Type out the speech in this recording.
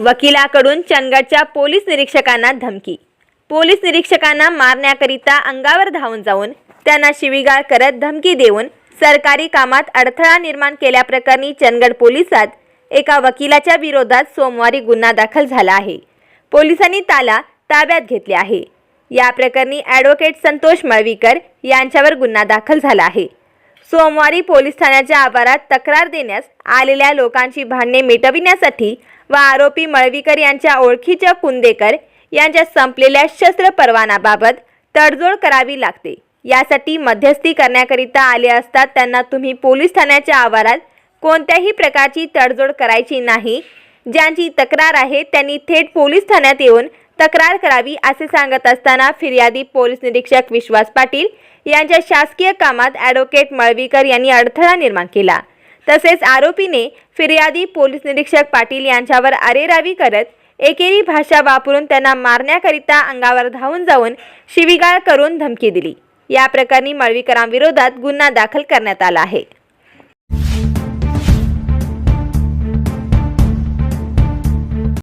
वकिलाकडून चंदगडच्या police निरीक्षकांना धमकी। Police निरीक्षकांना मारण्याकरिता अंगावर धावून जाऊन त्यांना शिवीगाळ करत धमकी देऊन सरकारी कामात अडथळा निर्माण केल्याप्रकरणी चंदगड पोलिसात एका वकिलाच्या विरोधात सोमवारी गुन्हा दाखल झाला आहे। पोलिसांनी त्याला ताब्यात घेतले आहे। या प्रकरणी ॲडव्होकेट संतोष मळवीकर यांच्यावर गुन्हा दाखल झाला आहे। सोमवारी पोलीस ठाण्याच्या आवारात तक्रार देण्यास आलेल्या लोकांची भांडणे मिटविण्यासाठी व आरोपी मळवीकर यांच्या ओळखीच्या कुंदेकर यांच्या संपलेल्या शस्त्र परवानाबाबत तडजोड करावी लागते। यासाठी मध्यस्थी करण्याकरिता आले असता त्यांना तुम्ही पोलीस ठाण्याच्या आवारात कोणत्याही प्रकारची तडजोड करायची नाही, ज्यांची तक्रार आहे त्यांनी थेट पोलीस ठाण्यात येऊन तक्रार करावी असे सांगत असताना फिर्यादी पोलीस निरीक्षक विश्वास पाटील यांच्या शासकीय कामात ॲडव्होकेट मळवीकर यांनी अडथळा निर्माण केला। तसेच आरोपीने फिर्यादी पोलीस निरीक्षक पाटील यांच्यावर अरेरावी करत एकेरी भाषा वापरून त्यांना मारण्याकरिता अंगावर धावून जाऊन शिवीगाळ करून धमकी दिली। या प्रकरणी मळवीकरांविरोधात गुन्हा दाखल करण्यात आला आहे।